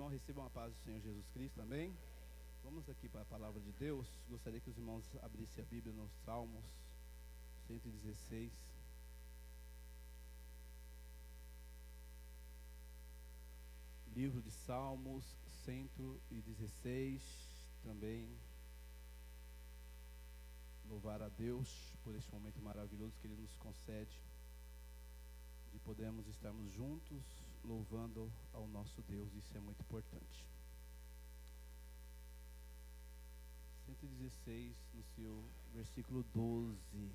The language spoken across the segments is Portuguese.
irmão, recebam a paz do Senhor Jesus Cristo, amém? Vamos aqui para a palavra de Deus. Gostaria que os irmãos abrissem a Bíblia nos Salmos 116. Livro de Salmos 116, também louvar a Deus por este momento maravilhoso que Ele nos concede, de podermos estarmos juntos louvando ao nosso Deus. Isso é muito importante. 116, no seu versículo 12.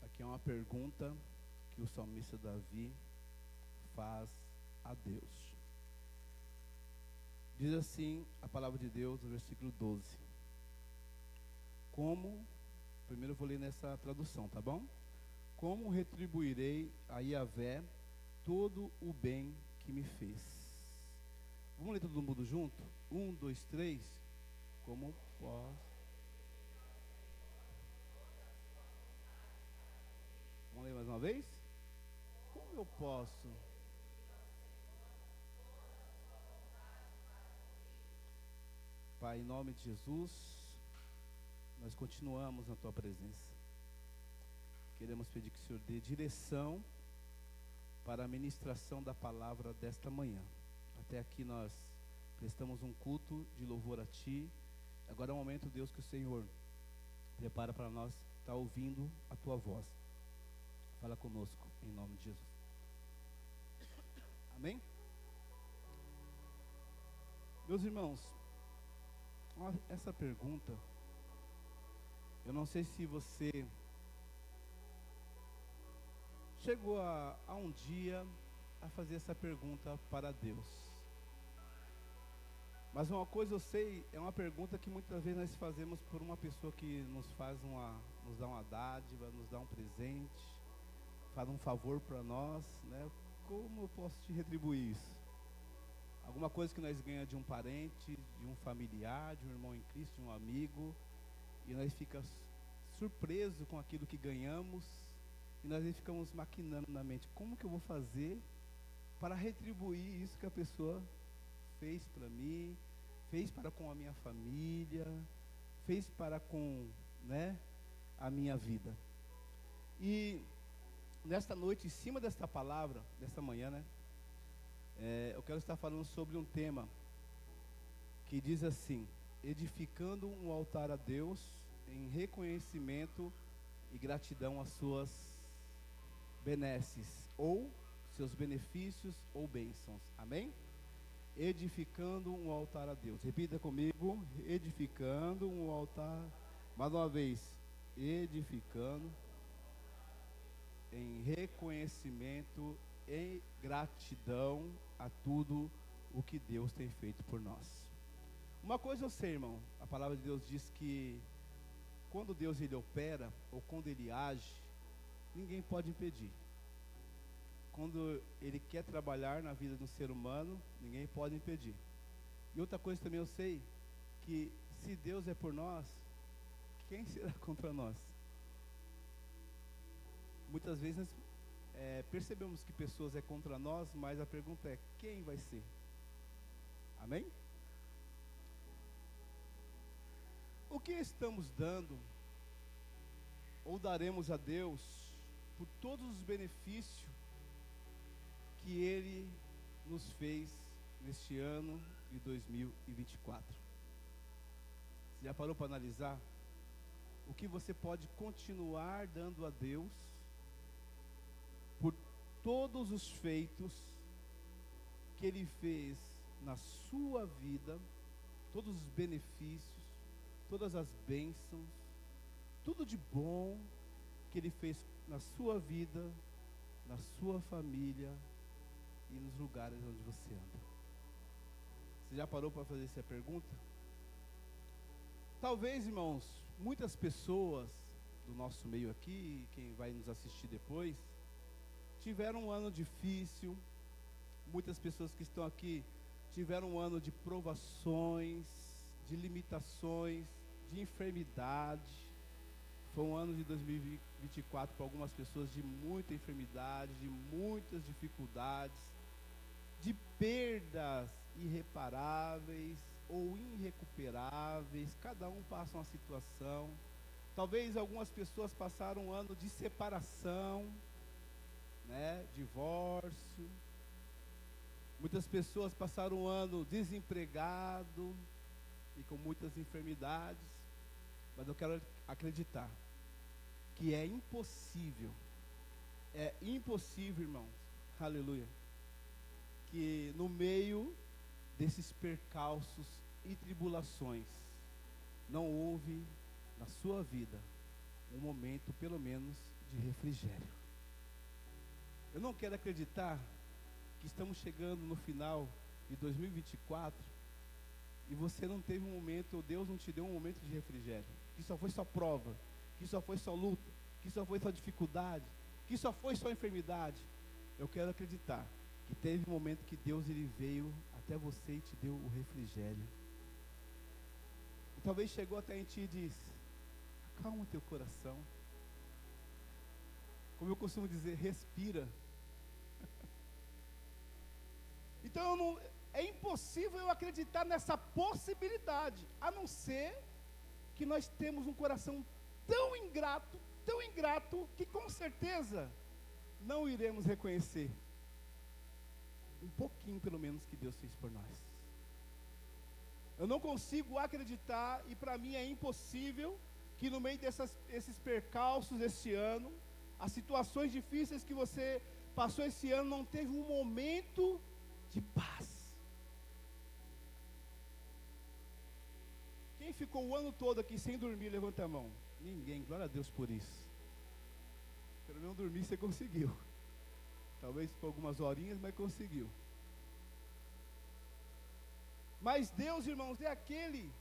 Aqui é uma pergunta que o salmista Davi faz a Deus. Diz assim a palavra de Deus no versículo 12. Primeiro eu vou ler nessa tradução, tá bom? Como retribuirei a Yahvé todo o bem que me fez? Vamos ler todo mundo junto? 1, 2, 3. Como posso? Vamos ler mais uma vez? Como eu posso? Pai, em nome de Jesus, nós continuamos na Tua presença. Queremos pedir que o Senhor dê direção para a ministração da palavra desta manhã. Até aqui nós prestamos um culto de louvor a Ti. Agora é o momento, Deus, que o Senhor prepara para nós estar ouvindo a Tua voz. Fala conosco, em nome de Jesus. Amém? Meus irmãos, essa pergunta, eu não sei se você chegou a um dia a fazer essa pergunta para Deus. Mas uma coisa eu sei, é uma pergunta que muitas vezes nós fazemos por uma pessoa que nos dá uma dádiva, nos dá um presente, faz um favor para nós, né? Como eu posso te retribuir isso? Alguma coisa que nós ganhamos de um parente, de um familiar, de um irmão em Cristo, de um amigo, e nós ficamos surpresos com aquilo que ganhamos, e nós ficamos maquinando na mente, como que eu vou fazer para retribuir isso que a pessoa fez para mim, fez para com a minha família, fez para com, a minha vida. E nesta noite, em cima desta palavra, desta manhã, eu quero estar falando sobre um tema que diz assim: edificando um altar a Deus em reconhecimento e gratidão às suas benesses, ou seus benefícios ou bênçãos. Amém? Edificando um altar a Deus. Repita comigo: edificando um altar. Mais uma vez: edificando em reconhecimento e gratidão a tudo o que Deus tem feito por nós. Uma coisa eu sei, irmão, a palavra de Deus diz que quando Deus ele opera, ou quando ele age, ninguém pode impedir. Quando ele quer trabalhar na vida do ser humano, ninguém pode impedir. E outra coisa também eu sei, que se Deus é por nós, quem será contra nós? Muitas vezes nós percebemos que pessoas é contra nós, mas a pergunta é: quem vai ser? Amém? O que estamos dando ou daremos a Deus por todos os benefícios que Ele nos fez neste ano de 2024? Você já parou para analisar o que você pode continuar dando a Deus por todos os feitos que Ele fez na sua vida, todos os benefícios, todas as bênçãos, tudo de bom que Ele fez na sua vida, na sua família e nos lugares onde você anda? Você já parou para fazer essa pergunta? Talvez, irmãos, muitas pessoas do nosso meio aqui, quem vai nos assistir depois, tiveram um ano difícil. Muitas pessoas que estão aqui tiveram um ano de provações, de limitações, de enfermidade, Foi um ano de 2024 para algumas pessoas de muita enfermidade, de muitas dificuldades, de perdas irreparáveis ou irrecuperáveis. Cada um passa uma situação. Talvez algumas pessoas passaram um ano de separação, né? Divórcio. Muitas pessoas passaram um ano desempregado e com muitas enfermidades. Mas eu quero acreditar que é impossível, irmãos, aleluia, que no meio desses percalços e tribulações, não houve na sua vida um momento, pelo menos, de refrigério. Eu não quero acreditar que estamos chegando no final de 2024 e você não teve um momento, ou Deus não te deu um momento de refrigério, que só foi só prova, que só foi só luta, que só foi só dificuldade, que só foi só enfermidade. Eu quero acreditar que teve um momento que Deus ele veio até você e te deu o refrigério. E talvez chegou até em ti e disse: acalma teu coração. Como eu costumo dizer, respira. Então é impossível eu acreditar nessa possibilidade, a não ser que nós temos um coração tão ingrato, que com certeza não iremos reconhecer um pouquinho, pelo menos, que Deus fez por nós. Eu não consigo acreditar, e para mim é impossível, que no meio desses percalços desse ano, as situações difíceis que você passou esse ano, não teve um momento de paz. Quem ficou o ano todo aqui sem dormir, levanta a mão. Ninguém, glória a Deus por isso. Pelo menos dormir você conseguiu. Talvez por algumas horinhas, mas conseguiu. Mas Deus, irmãos, é aquele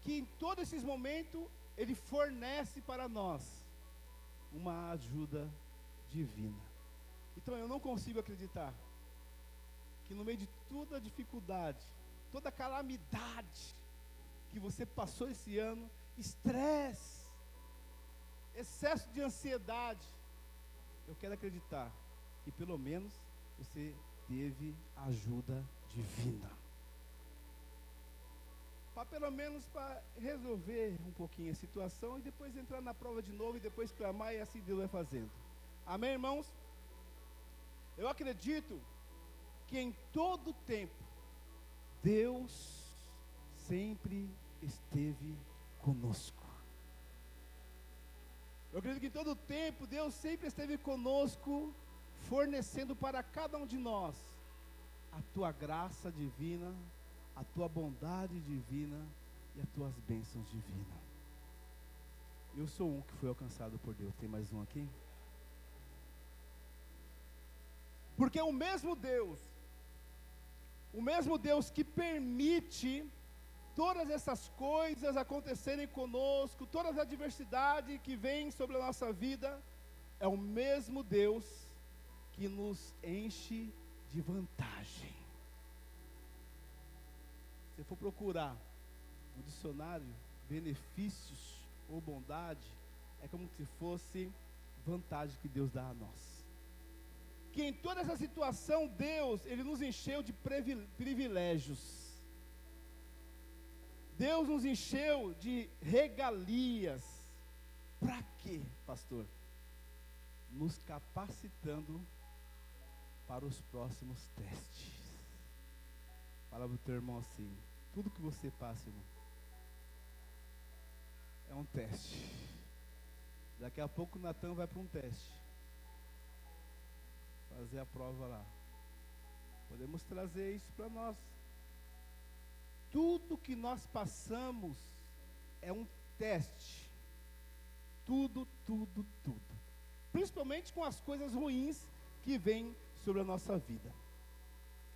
que em todos esses momentos, Ele fornece para nós uma ajuda divina. Então eu não consigo acreditar que no meio de toda a dificuldade, toda a calamidade que você passou esse ano, estresse, excesso de ansiedade, eu quero acreditar que pelo menos você teve ajuda divina. Pelo menos para resolver um pouquinho a situação e depois entrar na prova de novo e depois clamar, e assim Deus vai fazendo. Amém, irmãos? Eu acredito que em todo tempo Deus sempre esteve conosco. Eu acredito que em todo tempo Deus sempre esteve conosco, fornecendo para cada um de nós a tua graça divina, a tua bondade divina e as tuas bênçãos divinas. Eu sou um que foi alcançado por Deus. Tem mais um aqui? Porque o mesmo Deus que permite todas essas coisas acontecerem conosco, todas as adversidades que vêm sobre a nossa vida, é o mesmo Deus que nos enche de vantagem. Se for procurar no dicionário, benefícios ou bondade, é como se fosse vantagem que Deus dá a nós. Que em toda essa situação, Deus, Ele nos encheu de privilégios. Deus nos encheu de regalias. Para quê, pastor? Nos capacitando para os próximos testes. Fala para o teu irmão assim: tudo que você passa, irmão, é um teste. Daqui a pouco o Natan vai para um teste, fazer a prova lá. Podemos trazer isso para nós. Tudo que nós passamos é um teste. Tudo. Principalmente com as coisas ruins que vêm sobre a nossa vida.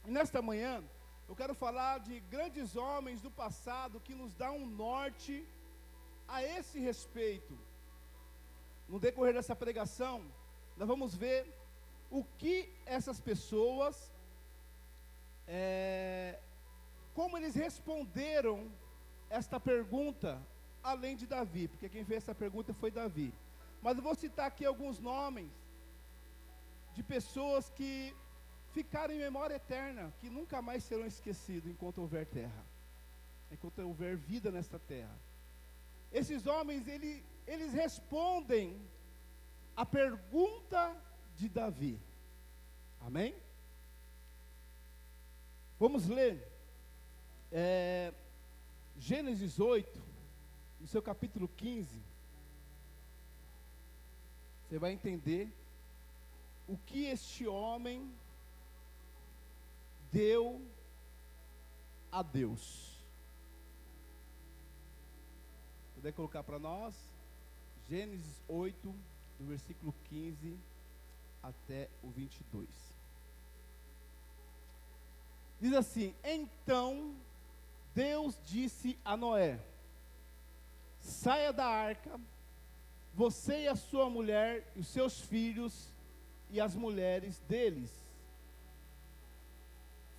E nesta manhã, eu quero falar de grandes homens do passado que nos dão um norte a esse respeito. No decorrer dessa pregação, nós vamos ver o que essas pessoas, como eles responderam esta pergunta além de Davi, porque quem fez essa pergunta foi Davi. Mas eu vou citar aqui alguns nomes de pessoas que ficaram em memória eterna, que nunca mais serão esquecidos enquanto houver terra, enquanto houver vida nesta terra. Esses homens, eles respondem a pergunta de Davi. Amém? Vamos ler Gênesis 8, no seu capítulo 15. Você vai entender o que este homem deu a Deus. Puder colocar para nós, Gênesis 8, do versículo 15 até o 22. Diz assim: então Deus disse a Noé: saia da arca, você e a sua mulher, e os seus filhos, e as mulheres deles.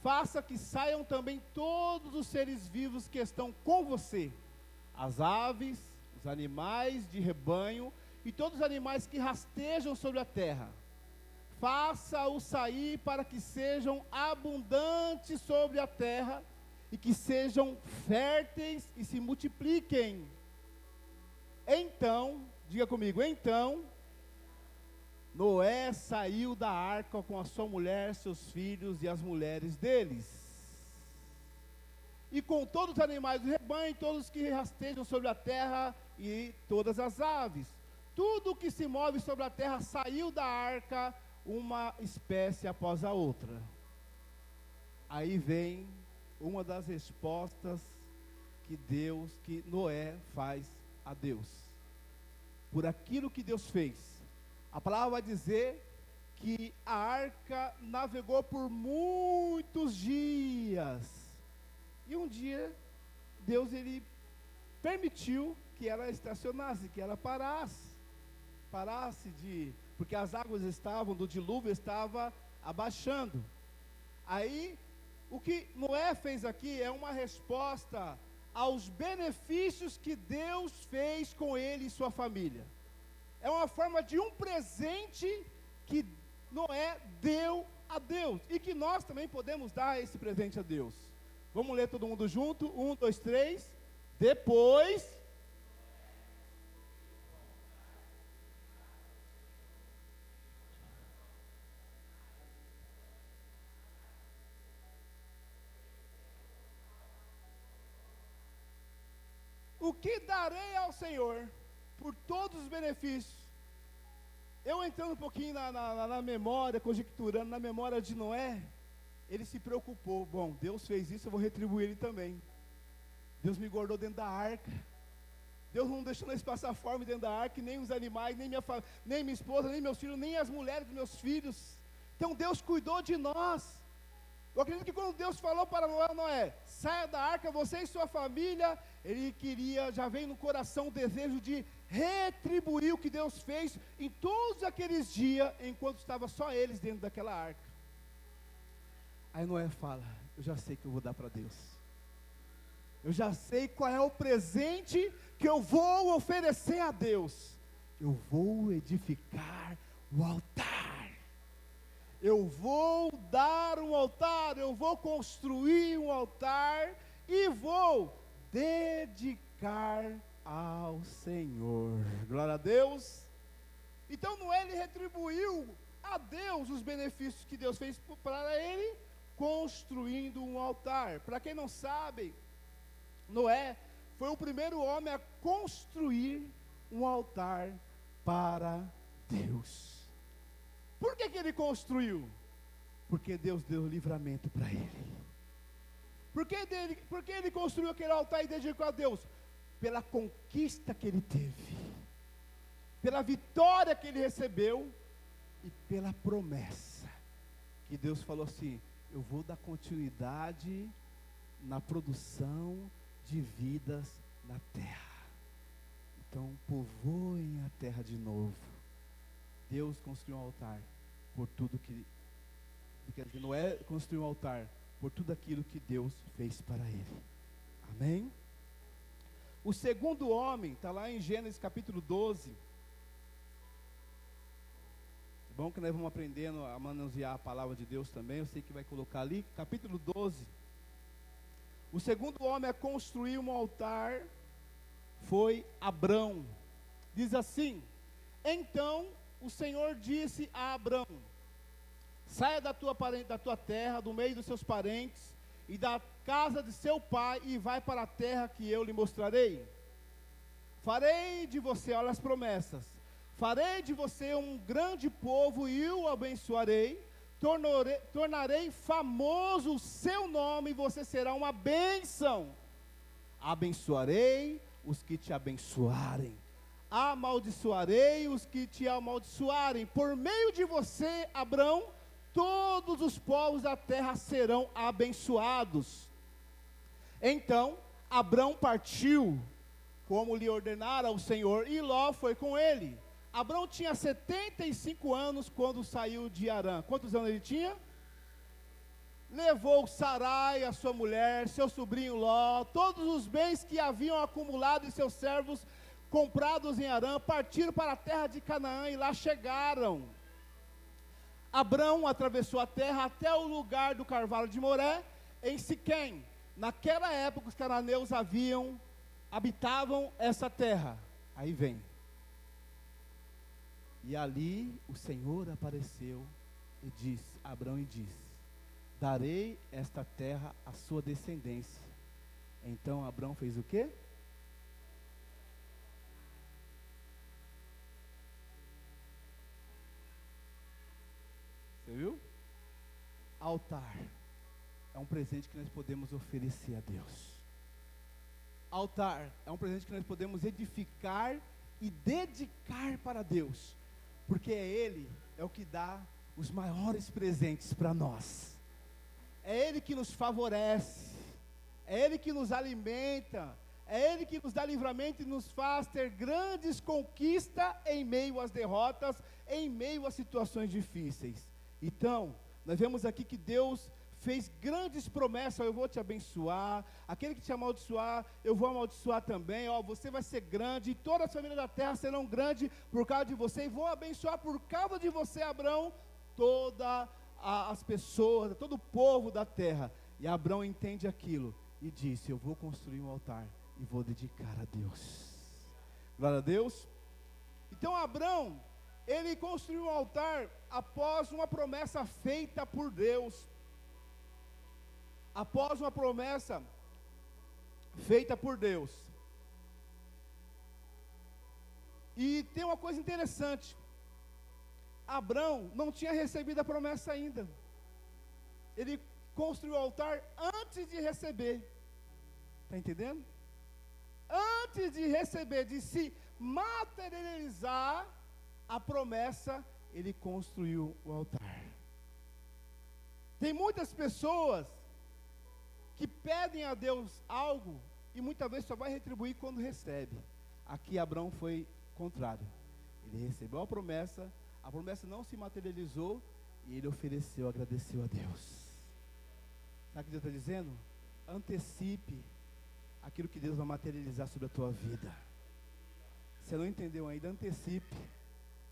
Faça que saiam também todos os seres vivos que estão com você, as aves, os animais de rebanho, e todos os animais que rastejam sobre a terra. Faça-os sair para que sejam abundantes sobre a terra, e que sejam férteis e se multipliquem. Então, diga comigo, então, Noé saiu da arca com a sua mulher, seus filhos e as mulheres deles, e com todos os animais do rebanho, todos que rastejam sobre a terra, e todas as aves. Tudo que se move sobre a terra saiu da arca, uma espécie após a outra. Aí vem uma das respostas que Noé faz a Deus, por aquilo que Deus fez. A palavra vai dizer que a arca navegou por muitos dias, e um dia Deus ele permitiu que ela estacionasse, que ela parasse porque as águas do dilúvio estava abaixando. Aí, o que Noé fez aqui é uma resposta aos benefícios que Deus fez com ele e sua família. É uma forma de um presente que Noé deu a Deus, e que nós também podemos dar esse presente a Deus. Vamos ler todo mundo junto? 1, 2, 3. Depois... o que darei ao Senhor por todos os benefícios? Eu entrando um pouquinho na memória, conjecturando na memória de Noé, ele se preocupou. Bom, Deus fez isso, eu vou retribuir ele também. Deus me guardou dentro da arca. Deus não deixou nós passar fome dentro da arca, nem os animais, nem minha esposa, nem meus filhos, nem as mulheres dos meus filhos. Então Deus cuidou de nós. Eu acredito que quando Deus falou para Noé, saia da arca, você e sua família, ele já veio no coração o desejo de retribuir o que Deus fez em todos aqueles dias, enquanto estava só eles dentro daquela arca. Aí Noé fala: eu já sei que eu vou dar para Deus, eu já sei qual é o presente que eu vou oferecer a Deus. Eu vou edificar o altar. Eu vou dar um altar, eu vou construir um altar e vou dedicar ao Senhor. Glória a Deus. Então Noé, ele retribuiu a Deus os benefícios que Deus fez para ele, construindo um altar. Para quem não sabe, Noé foi o primeiro homem a construir um altar para Deus. Por que ele construiu? Porque Deus deu livramento para ele. Por que ele construiu aquele altar e dedicou a Deus? Pela conquista que ele teve, pela vitória que ele recebeu e pela promessa que Deus falou assim: eu vou dar continuidade na produção de vidas na terra. Então povoem a terra de novo. Deus construiu um altar por tudo Noé construiu um altar por tudo aquilo que Deus fez para ele. Amém? O segundo homem, está lá em Gênesis capítulo 12. É bom que nós vamos aprendendo a manusear a palavra de Deus também. Eu sei que vai colocar ali, capítulo 12. O segundo homem a construir um altar foi Abrão. Diz assim: então o Senhor disse a Abrão: saia da tua terra, do meio dos seus parentes e da casa de seu pai, e vai para a terra que eu lhe mostrarei. Farei de você, olha as promessas, farei de você um grande povo e o abençoarei, tornarei famoso o seu nome e você será uma bênção. Abençoarei os que te abençoarem, amaldiçoarei os que te amaldiçoarem. Por meio de você, Abrão, todos os povos da terra serão abençoados. Então Abrão partiu, como lhe ordenara o Senhor, e Ló foi com ele. Abrão tinha 75 anos quando saiu de Harã. Quantos anos ele tinha? Levou Sarai, a sua mulher, seu sobrinho Ló, todos os bens que haviam acumulado, e seus servos comprados em Harã, partiram para a terra de Canaã e lá chegaram. Abrão atravessou a terra até o lugar do carvalho de Moré, em Siquém. Naquela época os cananeus habitavam essa terra. Aí vem. E ali o Senhor apareceu e disse, Abrão e disse: darei esta terra à sua descendência. Então Abrão fez o quê? Você viu? Altar é um presente que nós podemos oferecer a Deus. Altar é um presente que nós podemos edificar e dedicar para Deus, porque Ele é o que dá os maiores presentes para nós. É Ele que nos favorece, é Ele que nos alimenta, é Ele que nos dá livramento e nos faz ter grandes conquistas em meio às derrotas, em meio às situações difíceis. Então, nós vemos aqui que Deus fez grandes promessas: eu vou te abençoar, aquele que te amaldiçoar, eu vou amaldiçoar também, você vai ser grande, e todas as famílias da terra serão grandes por causa de você, e vou abençoar por causa de você, Abrão, todas as pessoas, todo o povo da terra. E Abrão entende aquilo, e disse: eu vou construir um altar, e vou dedicar a Deus. Glória a Deus. Então Abrão, ele construiu um altar após uma promessa feita por Deus. Após uma promessa feita por Deus. E tem uma coisa interessante: Abrão não tinha recebido a promessa ainda. Ele construiu o altar antes de receber. Está entendendo? Antes de receber, de se materializar a promessa, ele construiu o altar. Tem muitas pessoas que pedem a Deus algo e muitas vezes só vai retribuir quando recebe. Aqui Abrão foi contrário. Ele recebeu a promessa não se materializou e ele ofereceu, agradeceu a Deus. Sabe o que Deus está dizendo? Antecipe aquilo que Deus vai materializar sobre a tua vida. Você não entendeu ainda? Antecipe.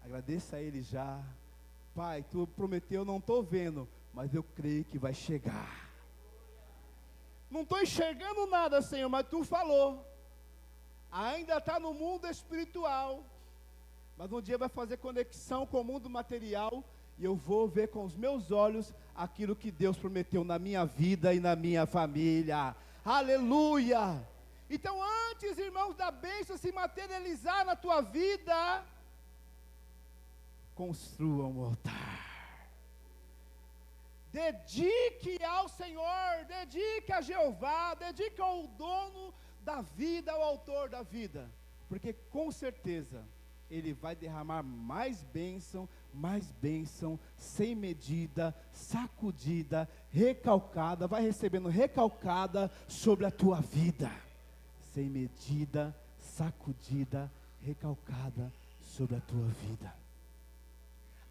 Agradeça a Ele já. Pai, Tu prometeu, não estou vendo, mas eu creio que vai chegar. Não estou enxergando nada, Senhor, mas Tu falou. Ainda está no mundo espiritual, mas um dia vai fazer conexão com o mundo material, e eu vou ver com os meus olhos aquilo que Deus prometeu na minha vida e na minha família. Aleluia! Então, antes, irmãos, da bênção se materializar na tua vida, construa um altar. Dedique ao Senhor, dedique a Jeová, dedique ao dono da vida, ao autor da vida, porque com certeza Ele vai derramar mais bênção, sem medida, sacudida, recalcada, vai recebendo recalcada sobre a tua vida, sem medida, sacudida, recalcada sobre a tua vida.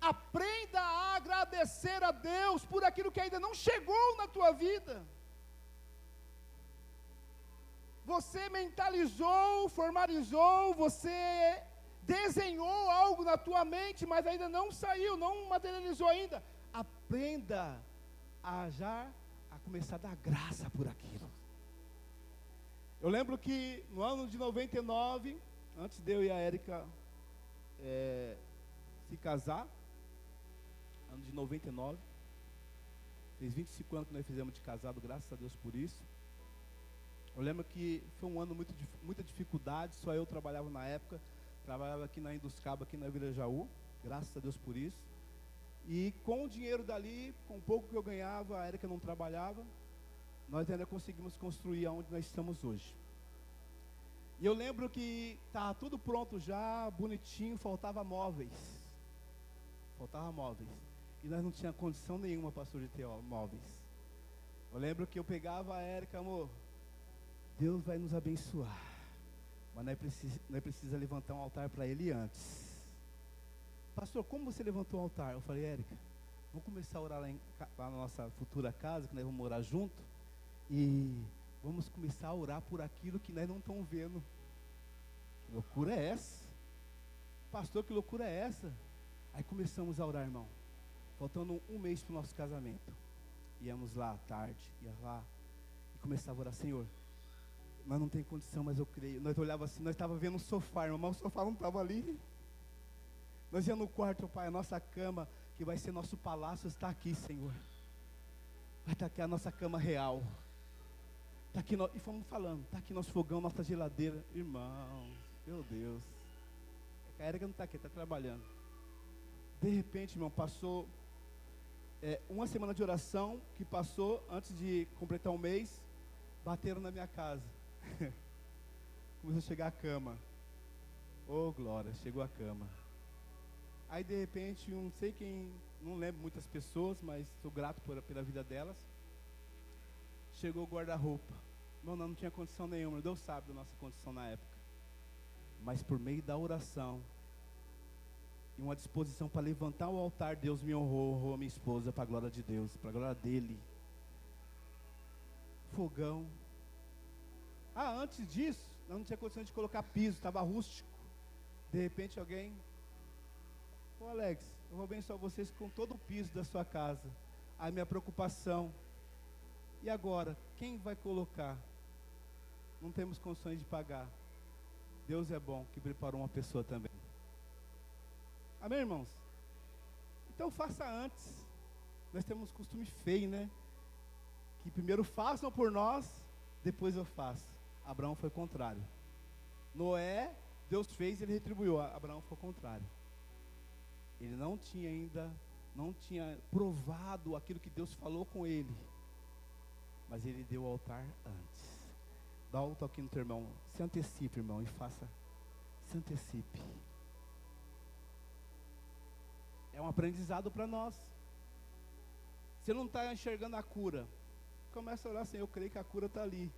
Aprenda a agradecer a Deus por aquilo que ainda não chegou na tua vida. você mentalizou, formalizou, você desenhou algo na tua mente, mas ainda não saiu, não materializou ainda. Aprenda a começar a dar graça por aquilo. Eu lembro que no ano de 99, antes de eu e a Érica se casar, ano de 99, fez 25 anos que nós fizemos de casado, graças a Deus por isso. Eu lembro que foi um ano muita dificuldade, só eu trabalhava na época, trabalhava aqui na Induscaba, aqui na Vila Jaú, graças a Deus por isso. E com o dinheiro dali, com o pouco que eu ganhava, a Érica não trabalhava, nós ainda conseguimos construir aonde nós estamos hoje. E eu lembro que estava tudo pronto já, bonitinho, faltava móveis. E nós não tínhamos condição nenhuma, pastor, de ter móveis. Eu lembro que eu pegava a Érica, amor, Deus vai nos abençoar, mas nós precisa levantar um altar para Ele antes. Pastor, como você levantou o altar? Eu falei, Érica, vamos começar a orar lá na nossa futura casa, que nós vamos morar junto, e vamos começar a orar por aquilo que nós não estamos vendo. Que loucura é essa? Pastor, que loucura é essa? Aí começamos a orar, irmão, faltando um mês para o nosso casamento. Íamos lá à tarde, ia lá, e começava a orar, Senhor, nós não tem condição, mas eu creio. Nós olhávamos assim, nós estávamos vendo um sofá, irmão, mas o sofá não estava ali. Nós íamos no quarto, Pai, a nossa cama, que vai ser nosso palácio, está aqui, Senhor. Vai estar aqui a nossa cama real. Está aqui, e fomos falando, está aqui nosso fogão, nossa geladeira. Irmão, meu Deus. A Érica não está aqui, está trabalhando. De repente, irmão, passou uma semana de oração, que passou, antes de completar um mês, bateram na minha casa. Começou a chegar a cama. Oh, glória, chegou a cama. Aí de repente, não sei quem, não lembro muitas pessoas, mas sou grato pela vida delas. Chegou o guarda-roupa. Não tinha condição nenhuma, Deus sabe da nossa condição na época. Mas por meio da oração e uma disposição para levantar o altar, Deus me honrou a minha esposa para a glória de Deus, para a glória dele. Fogão. Antes disso, não tinha condição de colocar piso, estava rústico. De repente alguém, Alex, eu vou abençoar vocês com todo o piso da sua casa. A minha preocupação, e agora, quem vai colocar? Não temos condições de pagar. Deus é bom, que preparou uma pessoa também. Amém, irmãos? Então faça antes. Nós temos costume feio, né? Que primeiro façam por nós, depois eu faço. Abraão foi o contrário. Noé, Deus fez, ele retribuiu. Abraão foi o contrário. Ele não tinha provado aquilo que Deus falou com ele. Mas ele deu o altar antes. Dá um toque no teu irmão. Se antecipe, irmão, e faça. Se antecipe. É um aprendizado para nós. Você não está enxergando a cura. Começa a orar assim, eu creio que a cura está ali.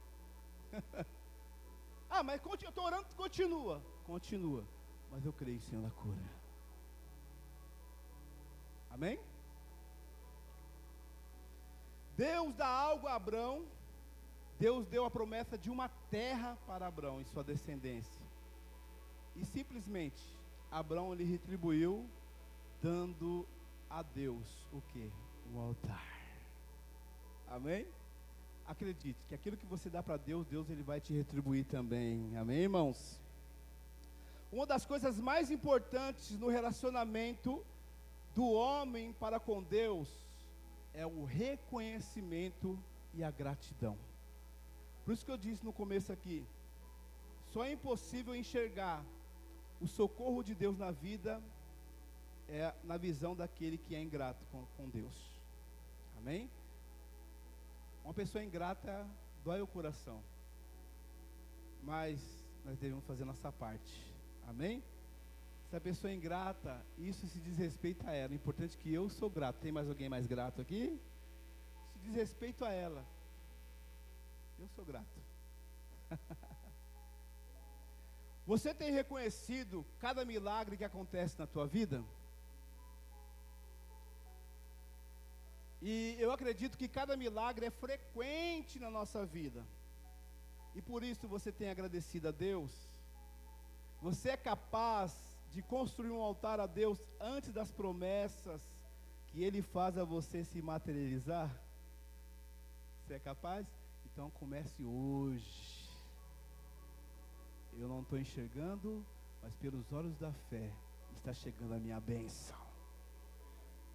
Mas eu estou orando, continua. Continua. Mas eu creio, Senhor, na cura. Amém? Deus dá algo a Abrão. Deus deu a promessa de uma terra para Abrão e sua descendência. E simplesmente, Abrão lhe retribuiu, dando a Deus o quê? Um altar. Amém? Acredite que aquilo que você dá para Deus, Deus ele vai te retribuir também. Amém, irmãos? Uma das coisas mais importantes no relacionamento do homem para com Deus é o reconhecimento e a gratidão. Por isso que eu disse no começo aqui, só é impossível enxergar o socorro de Deus na vida na visão daquele que é ingrato com Deus. Amém? Uma pessoa ingrata dói o coração, mas nós devemos fazer nossa parte. Amém? Se a pessoa é ingrata, isso se diz respeito a ela. O importante é que eu sou grato. Tem mais alguém mais grato aqui? Se diz respeito a ela. Eu sou grato. Você tem reconhecido cada milagre que acontece na tua vida? E eu acredito que cada milagre é frequente na nossa vida. e por isso você tem agradecido a Deus? Você é capaz de construir um altar a Deus antes das promessas que Ele faz a você se materializar? Você é capaz? Então comece hoje. Eu não estou enxergando, mas pelos olhos da fé está chegando a minha bênção.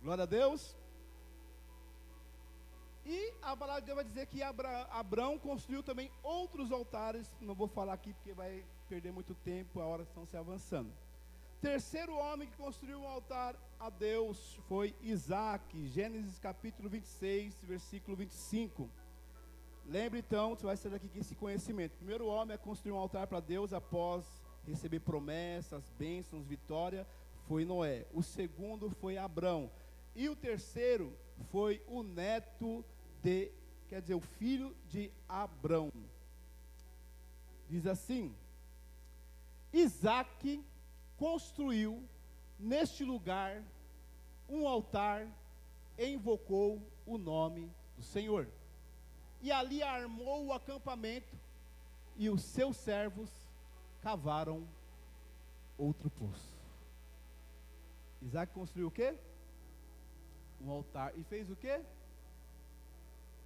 Glória a Deus. E a palavra de Deus vai dizer que Abraão construiu também outros altares. Não vou falar aqui porque vai perder muito tempo, a hora que estão se avançando. Terceiro homem que construiu um altar a Deus foi Isaac. Gênesis capítulo 26, versículo 25. Lembre então, você vai sair daqui com esse conhecimento. O primeiro homem a construir um altar para Deus após receber promessas, bênçãos, vitória, foi Noé. O segundo foi Abrão. E o terceiro foi o neto o filho de Abrão. Diz assim: Isaac construiu neste lugar um altar e invocou o nome do Senhor. E ali armou o acampamento, e os seus servos cavaram outro poço. Isaac construiu o quê? Um altar. E fez o quê?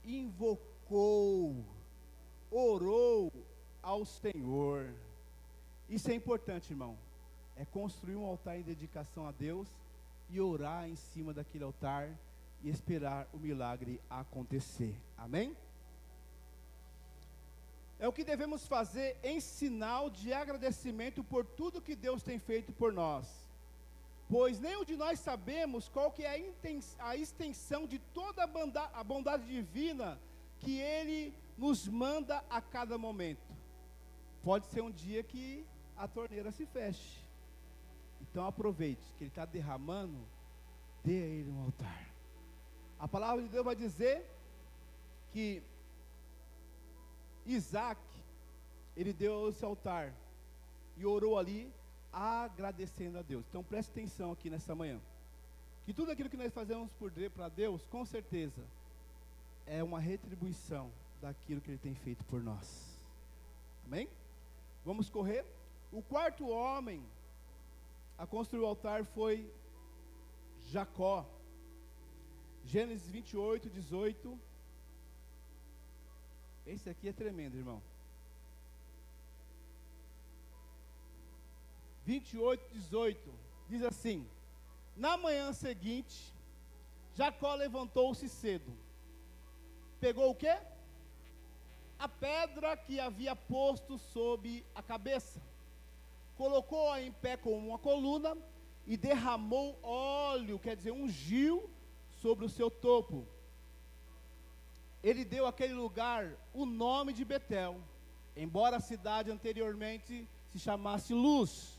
Invocou, orou ao Senhor. Isso é importante, irmão. É construir um altar em dedicação a Deus e orar em cima daquele altar e esperar o milagre acontecer. Amém? É o que devemos fazer em sinal de agradecimento por tudo que Deus tem feito por nós. Pois nenhum de nós sabemos qual que é a extensão de toda a bondade divina que Ele nos manda a cada momento. Pode ser um dia que a torneira se feche. Então aproveite que Ele está derramando, dê a Ele um altar. A palavra de Deus vai dizer que Isaac, ele deu esse altar e orou ali, agradecendo a Deus. Então preste atenção aqui nessa manhã, que tudo aquilo que nós fazemos para Deus, com certeza, é uma retribuição daquilo que Ele tem feito por nós. Amém? Vamos correr. O quarto homem a construir o altar foi Jacó. Gênesis 28, 18. Esse aqui é tremendo, irmão. 28, 18, diz assim: na manhã seguinte, Jacó levantou-se cedo. Pegou o quê? A pedra que havia posto sob a cabeça. Colocou-a em pé como uma coluna e derramou óleo, quer dizer, ungiu sobre o seu topo. Ele deu àquele lugar o nome de Betel, embora a cidade anteriormente se chamasse Luz.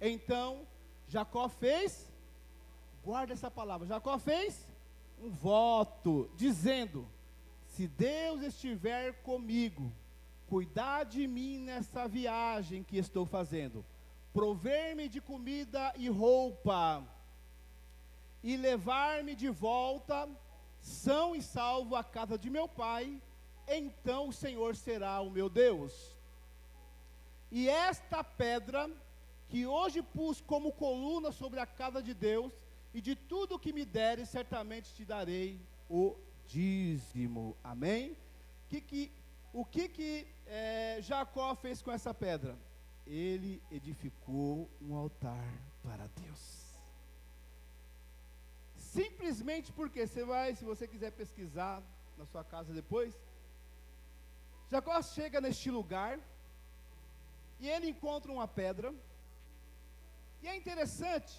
Então, Jacó fez, guarda essa palavra, Jacó fez um voto, dizendo: se Deus estiver comigo, cuidar de mim nessa viagem que estou fazendo, prover-me de comida e roupa, e levar-me de volta são e salvo à casa de meu pai, então o Senhor será o meu Deus. E esta pedra que hoje pus como coluna sobre a casa de Deus, e de tudo que me deres, certamente te darei o dízimo. Amém? O que Jacó fez com essa pedra? Ele edificou um altar para Deus. Simplesmente porque se você quiser pesquisar na sua casa depois, Jacó chega neste lugar e ele encontra uma pedra. E é interessante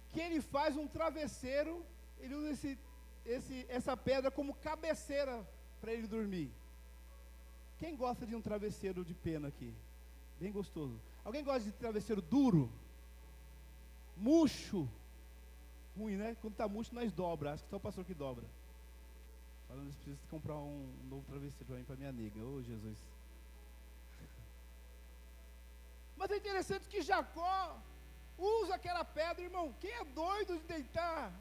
que ele faz um travesseiro, ele usa essa pedra como cabeceira para ele dormir. Quem gosta de um travesseiro de pena aqui? Bem gostoso. Alguém gosta de travesseiro duro? Murcho? Ruim, né? Quando está murcho, nós dobra. Acho que só o pastor que dobra. Falando isso, preciso comprar um novo travesseiro para minha nega. Ô, Jesus. Mas é interessante que Jacó usa aquela pedra, irmão. Quem é doido de deitar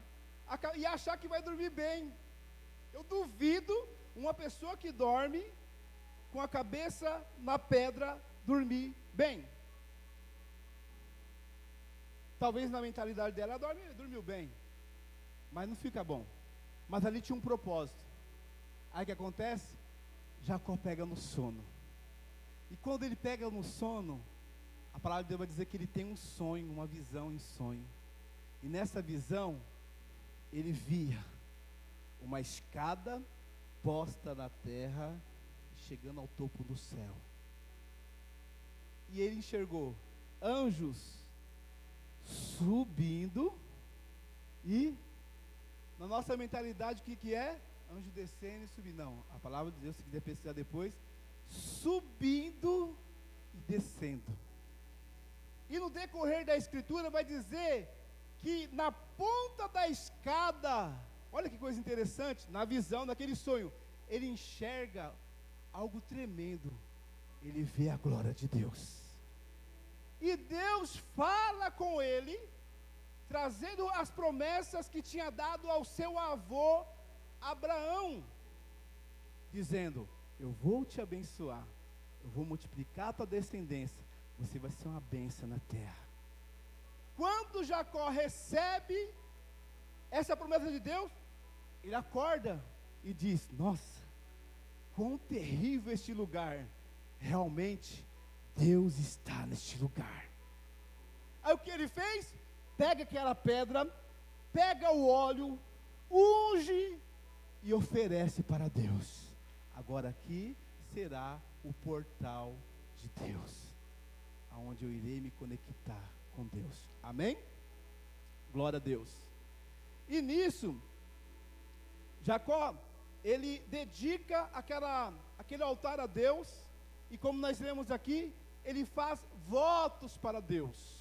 e achar que vai dormir bem? Eu duvido uma pessoa que dorme com a cabeça na pedra, dormir bem. Talvez na mentalidade dela, ela dormiu bem, mas não fica bom. Mas ali tinha um propósito. Aí o que acontece? Jacó pega no sono. E quando ele pega no sono, a palavra de Deus vai dizer que ele tem um sonho, uma visão em sonho. E nessa visão, ele via uma escada posta na terra, chegando ao topo do céu. E ele enxergou anjos subindo, e na nossa mentalidade, o que é? Anjo descendo e subindo. Não, a palavra de Deus, se quiser pesquisar depois, subindo e descendo. E no decorrer da escritura vai dizer que na ponta da escada, olha que coisa interessante, na visão, naquele sonho, ele enxerga algo tremendo. Ele vê a glória de Deus. E Deus fala com ele, trazendo as promessas que tinha dado ao seu avô Abraão, dizendo: eu vou te abençoar, eu vou multiplicar a tua descendência, você vai ser uma bênção na terra. Quando Jacó recebe essa promessa de Deus, ele acorda e diz: nossa, quão terrível este lugar, realmente Deus está neste lugar. Aí o que ele fez? Pega aquela pedra, pega o óleo, unge e oferece para Deus. Agora aqui será o portal de Deus, aonde eu irei me conectar com Deus. Amém? Glória a Deus. E nisso, Jacó, ele dedica aquele altar a Deus, e como nós lemos aqui, ele faz votos para Deus.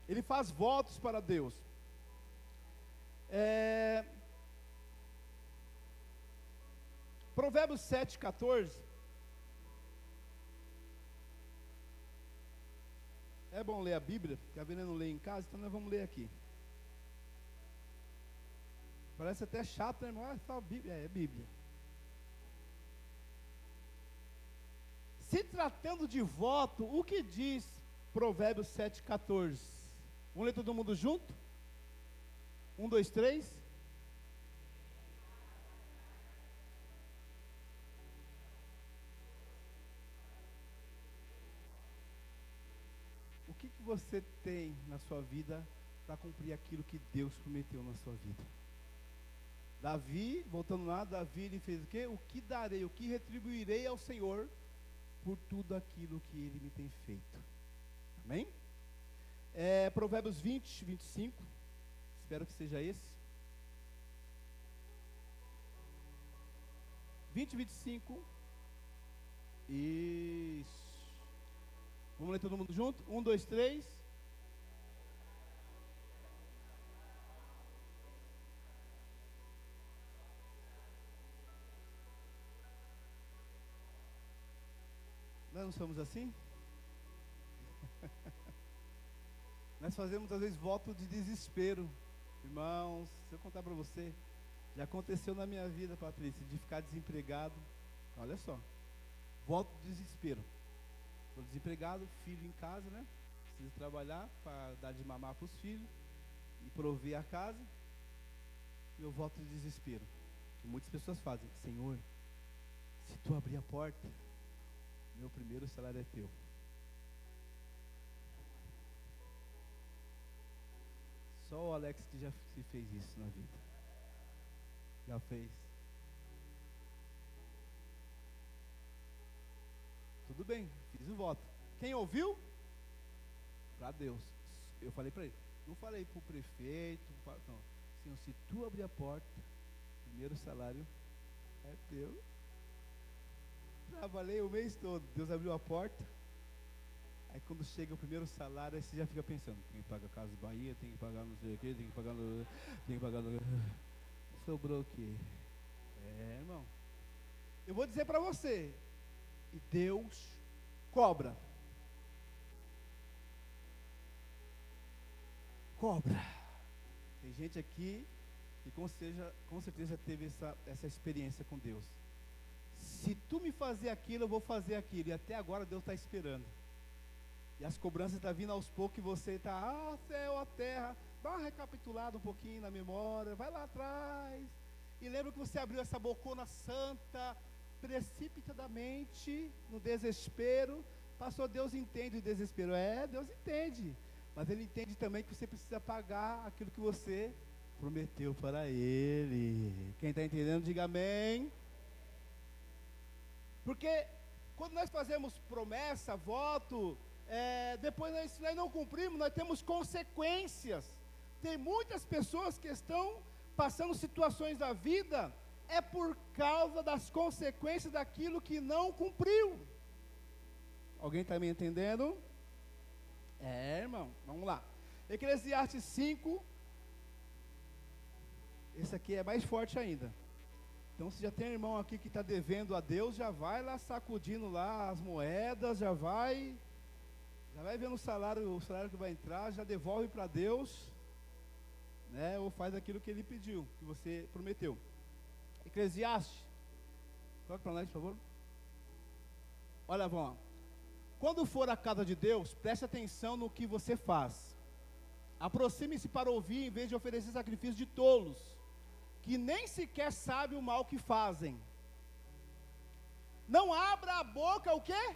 Ele faz votos para Deus. Provérbios 7,14. É bom ler a Bíblia, porque a Vênia não lê em casa, então nós vamos ler aqui. Parece até chato, né, irmão? É só Bíblia. É Bíblia. Se tratando de voto, o que diz Provérbios 7,14? Vamos ler todo mundo junto? 1, 2, 3. O que você tem na sua vida para cumprir aquilo que Deus prometeu na sua vida? Davi, voltando lá, Davi ele fez o quê? O que darei, o que retribuirei ao Senhor por tudo aquilo que Ele me tem feito. Amém? Provérbios 20, 25. Espero que seja esse. 20, 25. Isso. Vamos ler todo mundo junto? 1, 2, 3. Nós não somos assim? Nós fazemos às vezes voto de desespero. Irmãos, se eu contar para você, já aconteceu na minha vida, Patrícia, de ficar desempregado. Olha só, voto de desespero. Estou desempregado, filho em casa, né? Preciso trabalhar para dar de mamar para os filhos e prover a casa. Meu voto de desespero, que muitas pessoas fazem: Senhor, se tu abrir a porta, meu primeiro salário é teu. Só o Alex que já se fez isso na vida. Já fez. Tudo bem, fiz o voto. Quem ouviu? Para Deus. Eu falei para ele. Não falei para o prefeito. Não. Senhor, se tu abrir a porta, primeiro salário é teu. Trabalhei o mês todo. Deus abriu a porta. Aí quando chega o primeiro salário, aí você já fica pensando: tem que pagar Casa Bahia, tem que pagar não sei o que, tem que pagar sobrou o quê? Irmão, eu vou dizer para você, e Deus cobra. Tem gente aqui que com certeza teve essa experiência com Deus. Se tu me fazer aquilo, eu vou fazer aquilo. E até agora Deus está esperando. E as cobranças estão vindo aos poucos e você está, céu, a terra. Dá uma recapitulada um pouquinho na memória, vai lá atrás. E lembra que você abriu essa bocona santa, precipitadamente, no desespero. Pastor, Deus entende o desespero. Deus entende. Mas Ele entende também que você precisa pagar aquilo que você prometeu para Ele. Quem está entendendo, diga amém. Porque quando nós fazemos promessa, voto, depois nós não cumprimos, nós temos consequências. Tem muitas pessoas que estão passando situações da vida, por causa das consequências daquilo que não cumpriu. Alguém está me entendendo? Irmão, vamos lá. Eclesiastes 5. Esse aqui é mais forte ainda. Então, se já tem irmão aqui que está devendo a Deus, já vai lá sacudindo lá as moedas, já vai vendo o salário que vai entrar, já devolve para Deus, né? Ou faz aquilo que Ele pediu, que você prometeu. Eclesiastes, coloca para nós, por favor. Olha, vamos lá. Quando for à casa de Deus, preste atenção no que você faz. Aproxime-se para ouvir, em vez de oferecer sacrifício de tolos, que nem sequer sabem o mal que fazem. Não abra a boca, o quê?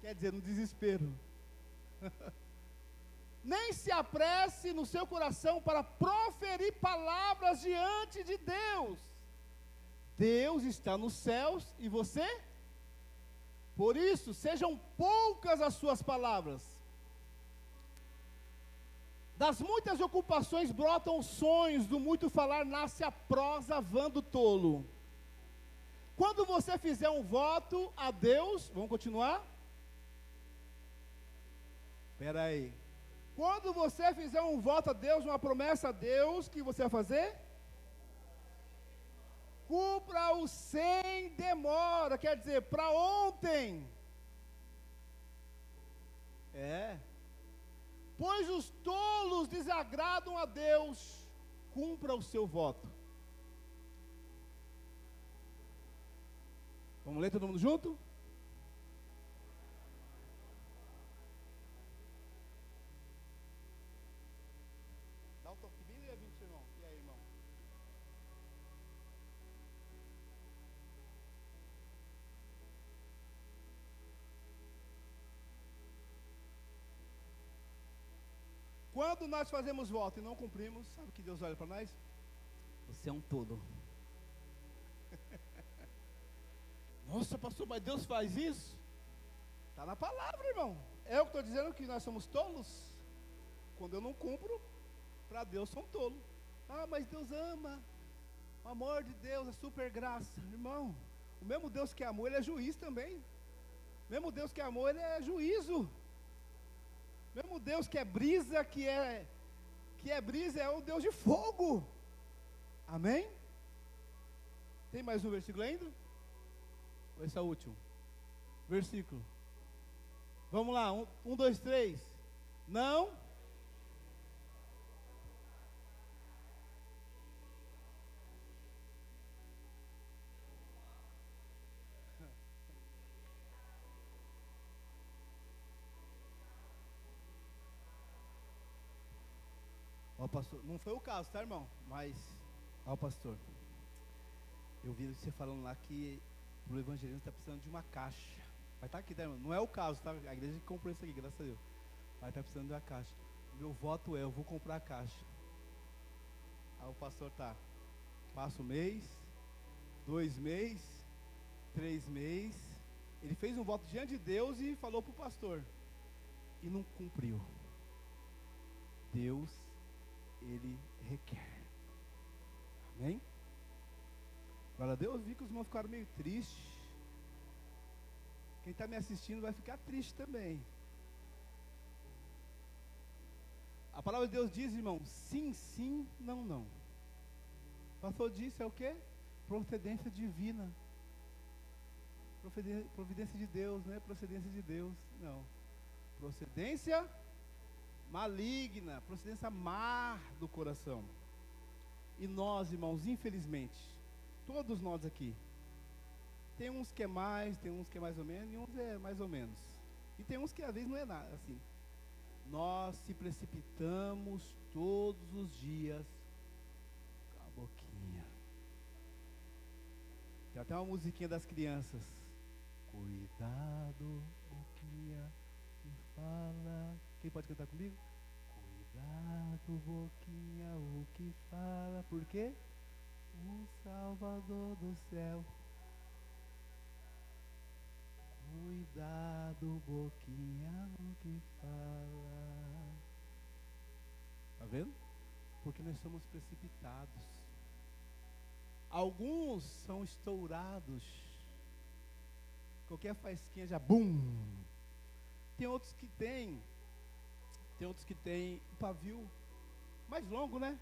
Quer dizer, no desespero. Nem se apresse no seu coração para proferir palavras diante de Deus. Deus está nos céus e você? Por isso, sejam poucas as suas palavras. Das muitas ocupações brotam os sonhos, do muito falar nasce a prosa vã do tolo. Quando você fizer um voto a Deus, vamos continuar? Espera aí. Quando você fizer um voto a Deus, uma promessa a Deus, o que você vai fazer? Cumpra-o sem demora, quer dizer, para ontem. Pois os tolos desagradam a Deus. Cumpra o seu voto. Vamos ler todo mundo junto? Dá um toque de Bíblia, irmão. E aí, irmão? Quando nós fazemos voto e não cumprimos, sabe o que Deus olha para nós? Você é um tolo. Nossa, pastor, mas Deus faz isso? Está na palavra, irmão. Eu que estou dizendo que nós somos tolos. Quando eu não cumpro, para Deus sou um tolo. Mas Deus ama. O amor de Deus é super graça. Irmão, o mesmo Deus que amou, Ele é juiz também. O mesmo Deus que amou, Ele é juízo. Mesmo Deus que é brisa, que é brisa, é o Deus de fogo. Amém? Tem mais um versículo ainda? Ou esse é o último? Versículo. Vamos lá, 1, 2, 3. Não. Ó, pastor, não foi o caso, tá, irmão? Mas, ó, pastor, eu vi você falando lá que o evangelismo está precisando de uma caixa. Vai estar aqui, tá, irmão? Não é o caso, tá? A igreja que comprou isso aqui, graças a Deus. Vai estar precisando de uma caixa. Meu voto eu vou comprar a caixa. Aí o pastor passa um mês, 2 meses, 3 meses. Ele fez um voto diante de Deus e falou para o pastor. E não cumpriu. Deus, Ele requer. Amém? Glória a Deus, vi que os irmãos ficaram meio tristes. Quem está me assistindo vai ficar triste também. A palavra de Deus diz, irmão, sim, sim, não, não. O pastor disse, é o quê? Procedência divina. Providência de Deus, não é procedência de Deus, não. Procedência maligna, procedência má do coração. E nós, irmãos, infelizmente, todos nós aqui, tem uns que é mais, tem uns que é mais ou menos, e uns é mais ou menos. E tem uns que às vezes não é nada, assim. Nós se precipitamos todos os dias com a boquinha. Tem até uma musiquinha das crianças. Cuidado, boquinha, que fala. Quem pode cantar comigo? Cuidado, boquinha, o que fala. Por quê? O Salvador do céu. Cuidado, boquinha, o que fala. Tá vendo? Porque nós somos precipitados. Alguns são estourados. Qualquer faísquinha já bum. Tem outros que tem um pavio mais longo, né?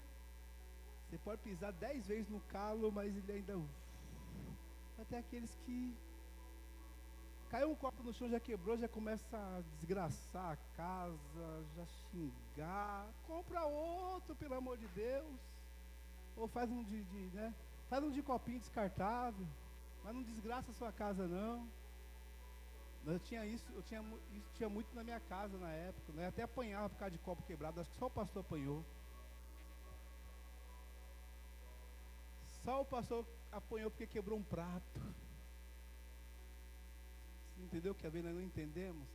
Você pode pisar 10 vezes no calo, mas ele ainda... Até aqueles que... Caiu um copo no chão, já quebrou, já começa a desgraçar a casa, já xingar. Compra outro, pelo amor de Deus. Ou faz um né? Faz um de copinho descartável. Mas não desgraça a sua casa, não. Eu tinha muito na minha casa na época, né? Até apanhava por causa de copo quebrado, acho que só o pastor apanhou. Só o pastor apanhou porque quebrou um prato. Você entendeu que às vezes nós não entendemos?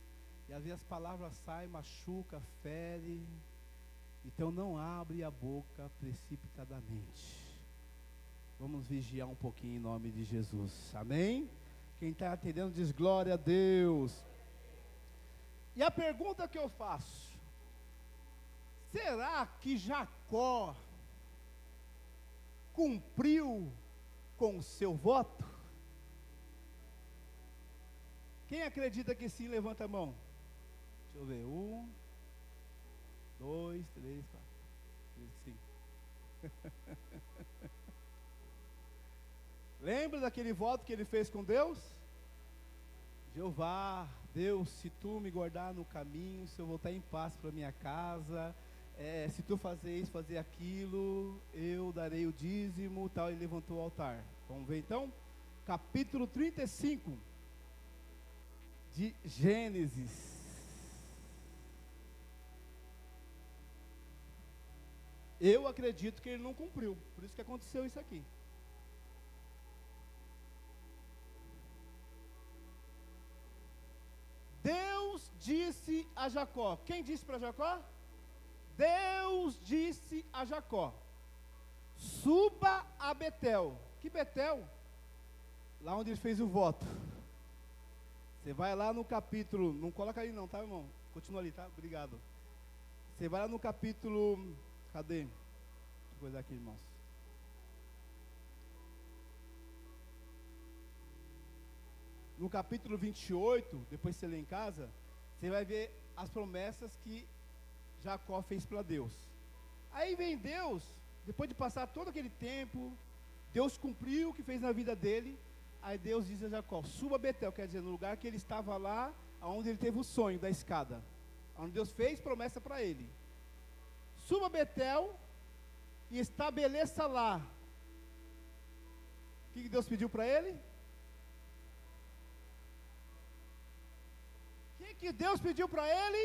E às vezes as palavras saem, machuca, fere. Então não abre a boca precipitadamente. Vamos vigiar um pouquinho em nome de Jesus. Amém? Quem está atendendo diz glória a Deus. E a pergunta que eu faço: será que Jacó cumpriu com o seu voto? Quem acredita que sim, levanta a mão. Deixa eu ver. 1, 2, 3, 4, 5. Lembra daquele voto que ele fez com Deus? Jeová, Deus, se tu me guardar no caminho, se eu voltar em paz para minha casa, se tu fazer isso, fazer aquilo, eu darei o dízimo, tal. Ele levantou o altar. Vamos ver então? Capítulo 35 de Gênesis. Eu acredito que ele não cumpriu, por isso que aconteceu isso aqui. Deus disse a Jacó. Quem disse para Jacó? Deus disse a Jacó: suba a Betel. Que Betel? Lá onde ele fez o voto. Você vai lá no capítulo, não coloca aí não, tá, irmão? Continua ali, tá? Obrigado. Você vai lá no capítulo, cadê? Deixa eu coisar aqui, irmãos. No capítulo 28, depois você lê em casa, você vai ver as promessas que Jacó fez para Deus. Aí vem Deus, depois de passar todo aquele tempo, Deus cumpriu o que fez na vida dele. Aí Deus diz a Jacó: suba a Betel, quer dizer, no lugar que ele estava lá, onde ele teve o sonho da escada, onde Deus fez promessa para ele. Suba a Betel e estabeleça lá. O que Deus pediu para ele? O que Deus pediu para ele?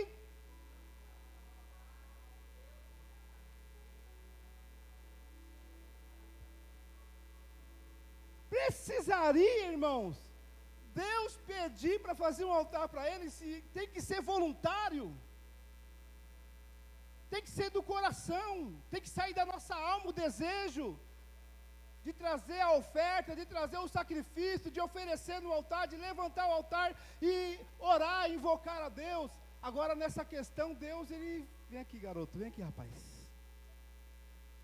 Precisaria, irmãos, Deus pedir para fazer um altar para ele, se tem que ser voluntário, tem que ser do coração, tem que sair da nossa alma o desejo de trazer a oferta, de trazer o sacrifício, de oferecer no altar, de levantar o altar e orar, invocar a Deus. Agora nessa questão, Deus, ele, vem aqui garoto, vem aqui rapaz,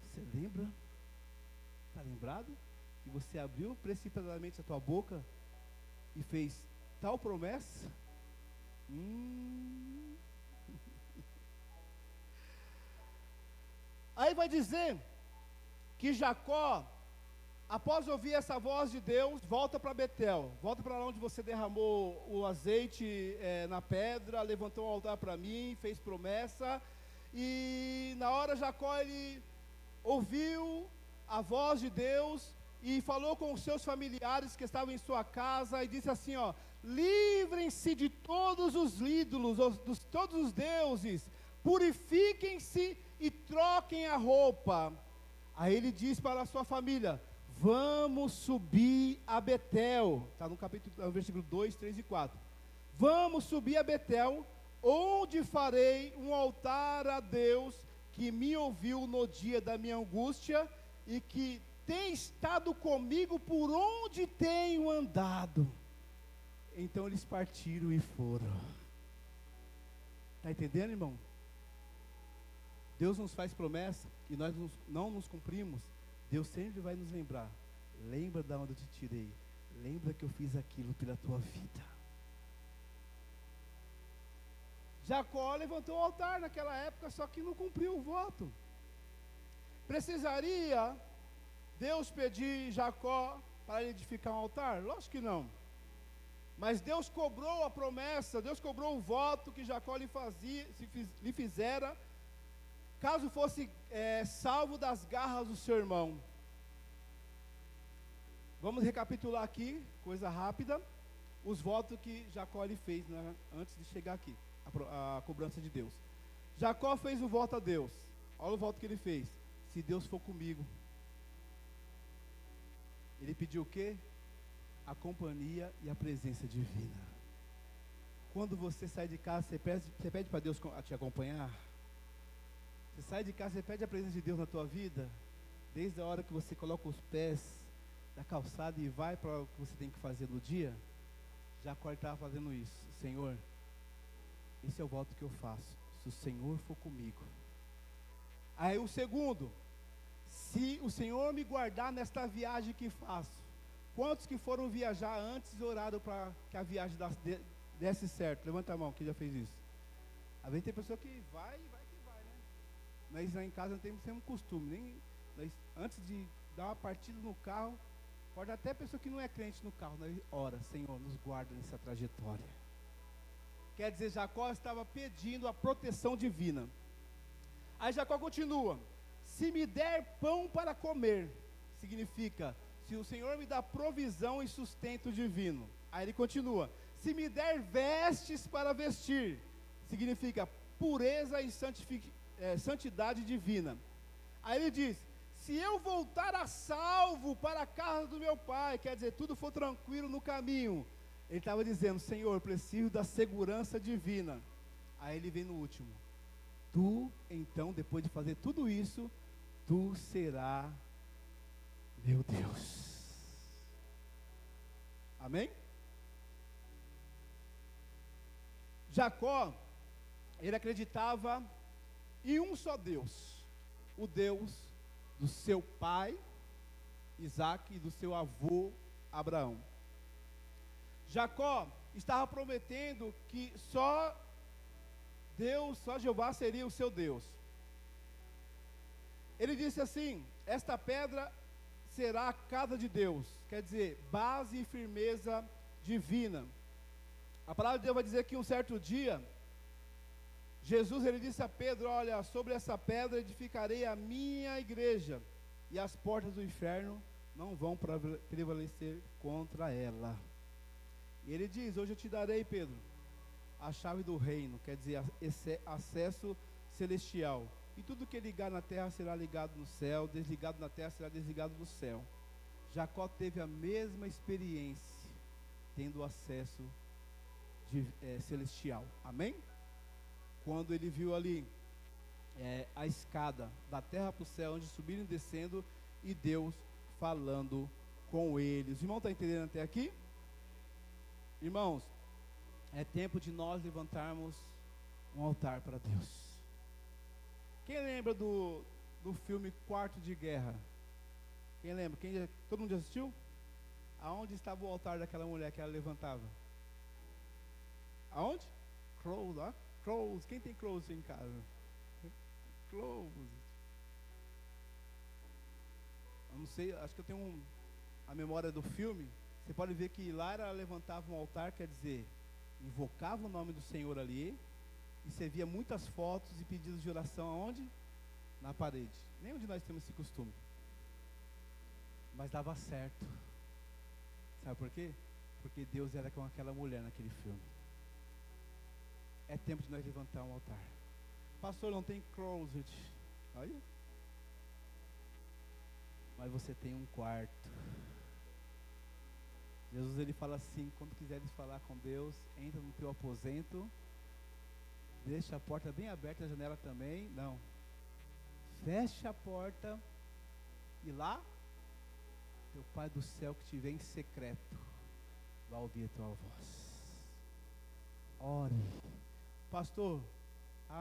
você lembra, está lembrado? Que você abriu precipitadamente a tua boca e fez tal promessa? Aí vai dizer que Jacó, após ouvir essa voz de Deus, volta para Betel, volta para lá onde você derramou o azeite na pedra, levantou um altar para mim, fez promessa. E na hora Jacó, ele ouviu a voz de Deus e falou com os seus familiares que estavam em sua casa e disse assim, ó: livrem-se de todos os ídolos, todos os deuses, purifiquem-se e troquem a roupa. Aí ele diz para a sua família: vamos subir a Betel. Está no versículo 2, 3 e 4. Vamos subir a Betel, onde farei um altar a Deus que me ouviu no dia da minha angústia e que tem estado comigo por onde tenho andado. Então eles partiram e foram. Está entendendo, irmão? Deus nos faz promessa e nós não nos cumprimos. Deus sempre vai nos lembrar: lembra de onde eu te tirei, lembra que eu fiz aquilo pela tua vida. Jacó levantou o altar naquela época, só que não cumpriu o voto. Precisaria Deus pedir Jacó para edificar um altar? Lógico que não. Mas Deus cobrou a promessa, Deus cobrou o voto que Jacó lhe fizera, caso fosse salvo das garras do seu irmão. Vamos recapitular aqui, coisa rápida, os votos que Jacó lhe fez, né, antes de chegar aqui, a cobrança de Deus. Jacó fez o voto a Deus. Olha o voto que ele fez: se Deus for comigo. Ele pediu o quê? A companhia e a presença divina. Quando você sai de casa, você pede para Deus te acompanhar? Você sai de casa, você pede a presença de Deus na tua vida? Desde a hora que você coloca os pés da calçada e vai para o que você tem que fazer no dia? Jacó estava fazendo isso. Senhor, esse é o voto que eu faço: se o Senhor for comigo. Aí o segundo: se o Senhor me guardar nesta viagem que faço. Quantos que foram viajar antes e oraram para que a viagem desse certo? Levanta a mão, quem já fez isso. Às vezes tem pessoa que vai que vai, né? Nós lá em casa não temos um costume, antes de dar uma partida no carro, pode até pessoa que não é crente no carro, nós ora: Senhor, nos guarda nessa trajetória. Quer dizer, Jacó estava pedindo a proteção divina. Aí Jacó continua: se me der pão para comer, significa, se o Senhor me dá provisão e sustento divino. Aí ele continua: se me der vestes para vestir, significa pureza e santidade divina. Aí ele diz: se eu voltar a salvo para a casa do meu pai, quer dizer, tudo for tranquilo no caminho. Ele estava dizendo: Senhor, preciso da segurança divina. Aí ele vem no último: tu, então, depois de fazer tudo isso, tu serás meu Deus. Amém? Jacó, ele acreditava em um só Deus, o Deus do seu pai Isaac e do seu avô Abraão. Jacó estava prometendo que só Deus, só Jeová seria o seu Deus. Ele disse assim: esta pedra será a casa de Deus, quer dizer, base e firmeza divina. A palavra de Deus vai dizer que um certo dia, Jesus, ele disse a Pedro: olha, sobre essa pedra edificarei a minha igreja, e as portas do inferno não vão prevalecer contra ela. E ele diz: hoje eu te darei, Pedro, a chave do reino, quer dizer, acesso celestial. E tudo que ligar na terra será ligado no céu, desligado na terra será desligado no céu. Jacó teve a mesma experiência, tendo acesso celestial. Amém? Quando ele viu ali a escada da terra para o céu, onde subiram e descendo, e Deus falando com eles. Os irmãos estão entendendo até aqui? Irmãos, é tempo de nós levantarmos um altar para Deus. Quem lembra do filme Quarto de Guerra? Quem lembra? Todo mundo já assistiu? Aonde estava o altar daquela mulher que ela levantava? Aonde? Close, ó. Close. Quem tem close em casa? Close. Eu não sei, acho que eu tenho a memória do filme. Você pode ver que lá ela levantava um altar, quer dizer, invocava o nome do Senhor ali. E você via muitas fotos e pedidos de oração aonde? Na parede. Nenhum de nós temos esse costume. Mas dava certo. Sabe por quê? Porque Deus era com aquela mulher naquele filme. É tempo de nós levantar um altar. Pastor, não tem closet. Aí. Mas você tem um quarto. Jesus, ele fala assim: quando quiseres falar com Deus, entra no teu aposento, deixa a porta bem aberta, a janela também. Não. Fecha a porta e lá, teu Pai do céu que te vê em secreto vai ouvir a tua voz. Ore. Pastor,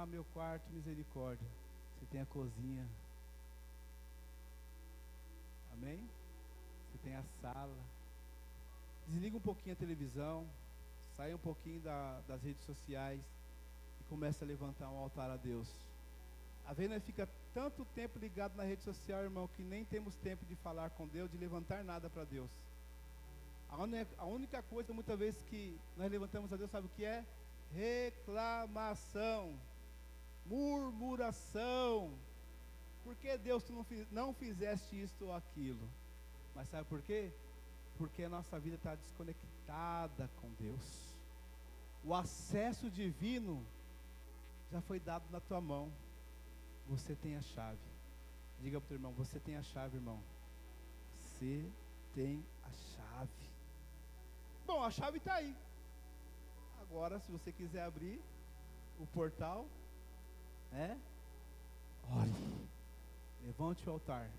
meu quarto, misericórdia. Você tem a cozinha. Amém? Você tem a sala. Desliga um pouquinho a televisão, sai um pouquinho das redes sociais e começa a levantar um altar a Deus. Às vezes nós fica tanto tempo ligado na rede social, irmão, que nem temos tempo de falar com Deus, de levantar nada para Deus. A única coisa, muitas vezes, que nós levantamos a Deus, sabe o que é? Reclamação, murmuração. Por que Deus tu não fizeste isto ou aquilo? Mas sabe por quê? Porque a nossa vida está desconectada com Deus. O acesso divino já foi dado na tua mão. Você tem a chave. Diga para o teu irmão: você tem a chave, irmão. Você tem a chave. Bom, a chave está aí. Agora, se você quiser abrir o portal, ore. Levante o altar,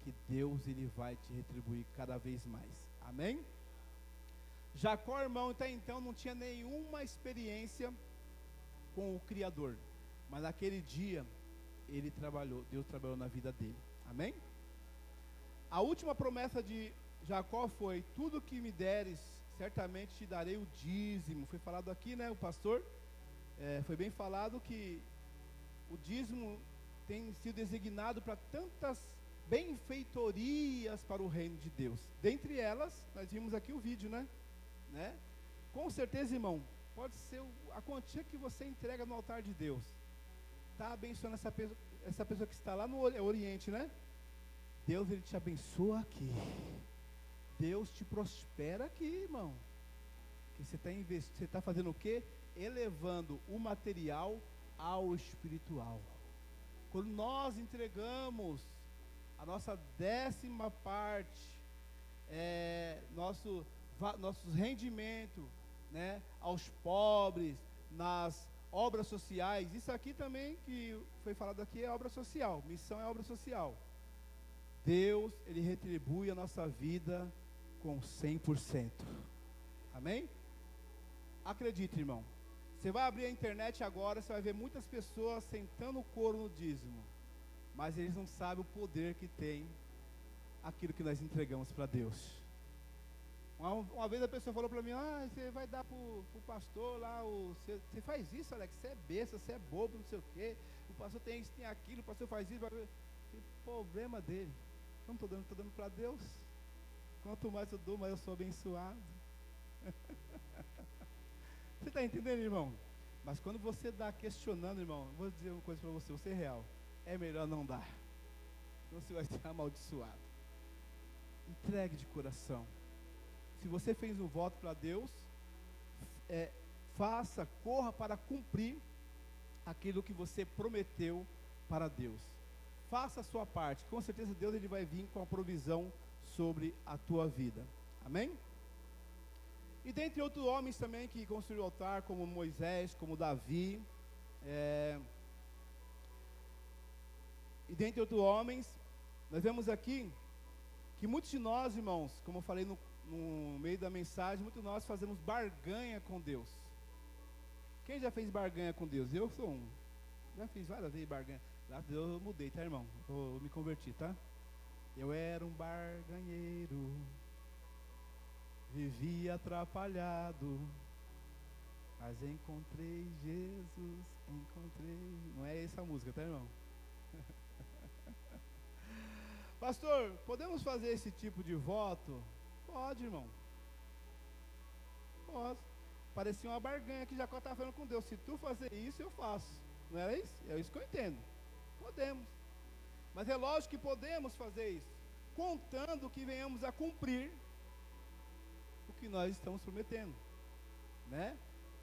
que Deus ele vai te retribuir cada vez mais. Amém? Jacó, irmão, até então não tinha nenhuma experiência com o Criador, mas naquele dia Deus trabalhou na vida dele. Amém? A última promessa de Jacó foi: tudo que me deres, certamente te darei o dízimo. Foi falado aqui, né, o pastor, foi bem falado que o dízimo tem sido designado para tantas benfeitorias para o reino de Deus. Dentre elas, nós vimos aqui o vídeo, né? Com certeza, irmão, pode ser a quantia que você entrega no altar de Deus. Está abençoando essa pessoa que está lá no Oriente, né? Deus, ele te abençoa aqui. Deus te prospera aqui, irmão. Que você está fazendo o quê? Elevando o material ao espiritual. Quando nós entregamos a nossa 10ª parte, nossos rendimentos, aos pobres, nas obras sociais, isso aqui também que foi falado aqui é obra social, missão é obra social. Deus, ele retribui a nossa vida com 100%. Amém? Acredite, irmão. Você vai abrir a internet agora, você vai ver muitas pessoas sentando o couro no dízimo, mas eles não sabem o poder que tem aquilo que nós entregamos para Deus. Uma vez a pessoa falou para mim: você vai dar para o pastor lá, você faz isso, Alex, você é besta, você é bobo, não sei o quê, o pastor tem isso, tem aquilo, o pastor faz isso, que problema dele. Eu não estou dando para Deus. Quanto mais eu dou, mais eu sou abençoado. Você está entendendo, irmão? Mas quando você está questionando, irmão, vou dizer uma coisa para você: você é real, é melhor não dar, você vai ser amaldiçoado. Entregue de coração. Se você fez um voto para Deus, corra para cumprir aquilo que você prometeu para Deus. Faça a sua parte, com certeza Deus ele vai vir com a provisão sobre a tua vida. Amém? E dentre outros homens também que construíram o altar, como Moisés, como Davi, e dentre outros homens, nós vemos aqui que muitos de nós, irmãos, como eu falei no meio da mensagem, muitos de nós fazemos barganha com Deus. Quem já fez barganha com Deus? Eu sou um. Já fiz várias vezes barganha. Graças a Deus eu mudei, tá, irmão? Eu me converti, tá? Eu era um barganheiro, vivia atrapalhado, mas encontrei Jesus, Não é essa a música, tá, irmão? Pastor, podemos fazer esse tipo de voto? Pode, irmão. Pode. Parecia uma barganha que Jacó estava falando com Deus: se tu fazer isso, eu faço. Não era isso? É isso que eu entendo. Podemos. Mas é lógico que podemos fazer isso. contando que venhamos a cumprir o que nós estamos prometendo, né?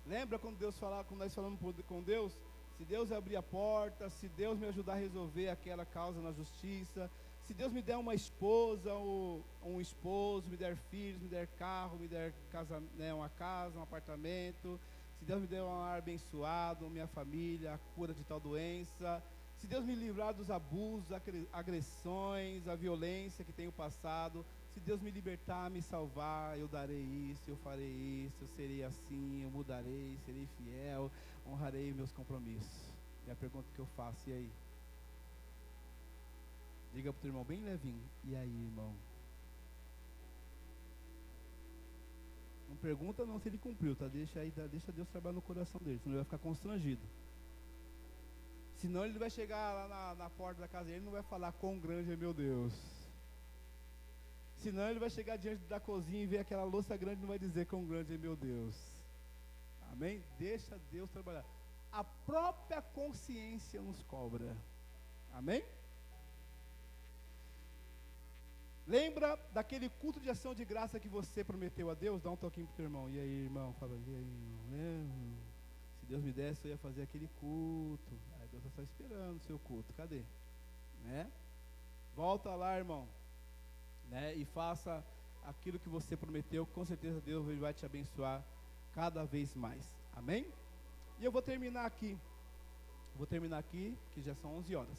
Lembra quando nós falamos com Deus? Se Deus abrir a porta, se Deus me ajudar a resolver aquela causa na justiça, se Deus me der uma esposa ou um esposo, me der filhos, me der carro, me der casa, né, uma casa, um apartamento, se Deus me der um lar abençoado, minha família, a cura de tal doença, se Deus me livrar dos abusos, agressões, a violência que tenho passado, se Deus me libertar, me salvar, eu darei isso, eu farei isso, eu serei assim, eu mudarei, serei fiel, honrarei meus compromissos. E a pergunta que eu faço, e aí? Diga para o teu irmão bem levinho, e aí, irmão? Não pergunta não se ele cumpriu, tá? Deixa Deus trabalhar no coração dele, senão ele vai ficar constrangido. Senão ele vai chegar lá na porta da casa dele e não vai falar quão grande é meu Deus. Senão ele vai chegar diante da cozinha e ver aquela louça grande e não vai dizer quão grande é meu Deus. Amém? Deixa Deus trabalhar. A própria consciência nos cobra. Amém? Lembra daquele culto de ação de graça que você prometeu a Deus? Dá um toquinho pro teu irmão. E aí, irmão? Fala, e aí, irmão? Lembra? Se Deus me desse, eu ia fazer aquele culto. Aí Deus está só esperando o seu culto. Cadê? Né? Volta lá, irmão. Né? E faça aquilo que você prometeu. Com certeza Deus vai te abençoar cada vez mais. Amém? E eu vou terminar aqui. Que já são 11 horas.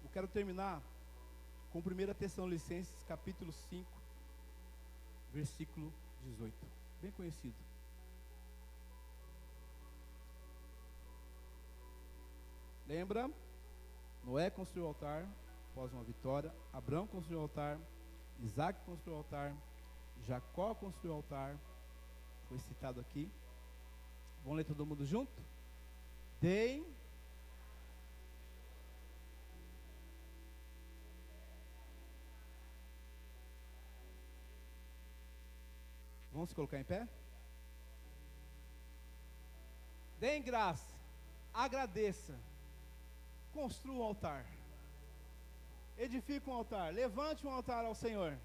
Eu quero terminar com 1 Tessalonicenses capítulo 5, versículo 18. Bem conhecido. Lembra? Noé construiu o altar após uma vitória. Abraão construiu o altar. Isaac construiu o altar. Jacó construiu o altar. Foi citado aqui. Vamos ler todo mundo junto? Vamos se colocar em pé? Deem graça, agradeça, construa um altar, edifique um altar, levante um altar ao Senhor.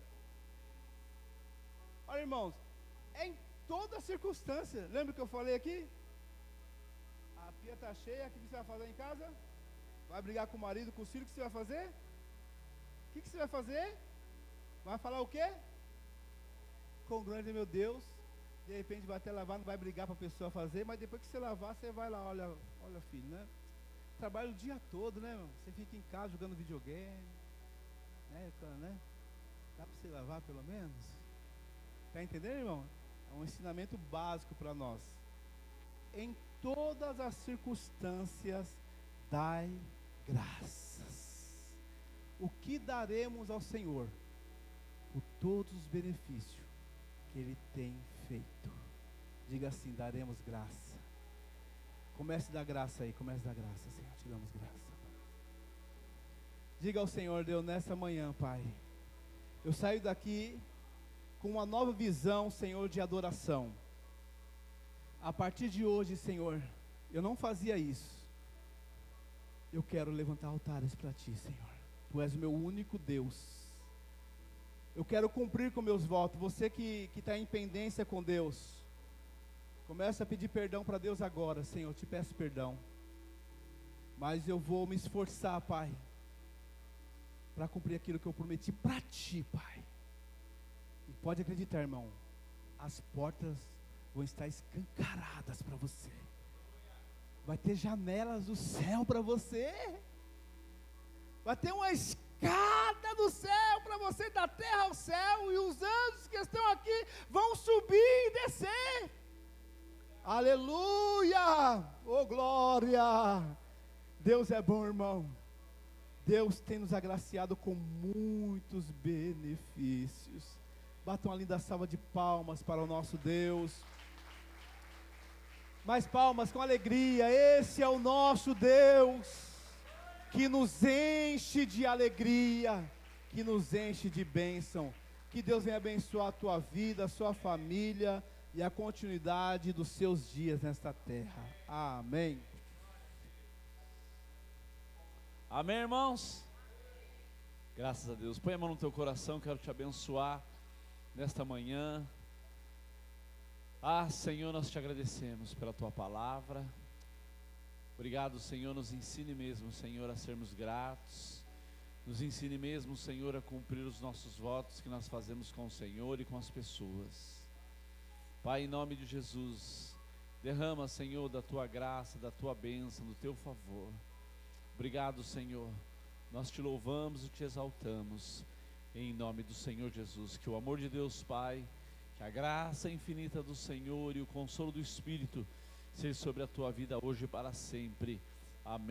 Olha, irmãos, é em toda circunstância. Lembra que eu falei aqui? A pia está cheia, o que você vai fazer em casa? Vai brigar com o marido, com os filhos, o que você vai fazer? O que você vai fazer? Vai falar o quê? Quão grande é meu Deus. De repente vai até lavar, não vai brigar para a pessoa fazer, mas depois que você lavar, você vai lá, olha filho, né? Trabalha o dia todo, né, irmão? Você fica em casa jogando videogame, né? Dá para você lavar pelo menos? Tá entendendo, irmão? É um ensinamento básico para nós. Em todas as circunstâncias, dai graças. O que daremos ao Senhor? Por todos os benefícios que Ele tem feito. Diga assim: daremos graça. Comece a dar graça aí, comece a dar graça, Senhor, te damos graça. Diga ao Senhor: Deus, nessa manhã, Pai, eu saio daqui com uma nova visão, Senhor, de adoração. A partir de hoje, Senhor, eu não fazia isso. Eu quero levantar altares para Ti, Senhor. Tu és o meu único Deus. Eu quero cumprir com meus votos. Você que está em pendência com Deus, comece a pedir perdão para Deus agora. Senhor, eu te peço perdão, mas eu vou me esforçar, Pai, para cumprir aquilo que eu prometi para Ti, Pai. E pode acreditar, irmão, as portas vão estar escancaradas para você. Vai ter janelas do céu para você. Vai ter uma escada do céu para você, da terra ao céu, e os anjos que estão aqui vão subir e descer. Aleluia! Oh, glória! Deus é bom, irmão. Deus tem nos agraciado com muitos benefícios. Batam uma linda salva de palmas para o nosso Deus. Mais palmas com alegria. Esse é o nosso Deus, que nos enche de alegria, que nos enche de bênção. Que Deus venha abençoar a tua vida, a sua família e a continuidade dos seus dias nesta terra. Amém. Amém, irmãos? Graças a Deus. Põe a mão no teu coração, quero te abençoar nesta manhã. Senhor, nós te agradecemos pela tua palavra. Obrigado, Senhor, nos ensine mesmo, Senhor, a sermos gratos. Nos ensine mesmo, Senhor, a cumprir os nossos votos que nós fazemos com o Senhor e com as pessoas. Pai, em nome de Jesus, derrama, Senhor, da tua graça, da tua bênção, do teu favor. Obrigado, Senhor. Nós te louvamos e te exaltamos, em nome do Senhor Jesus. Que o amor de Deus Pai, que a graça infinita do Senhor e o consolo do Espírito seja sobre a tua vida hoje e para sempre. Amém.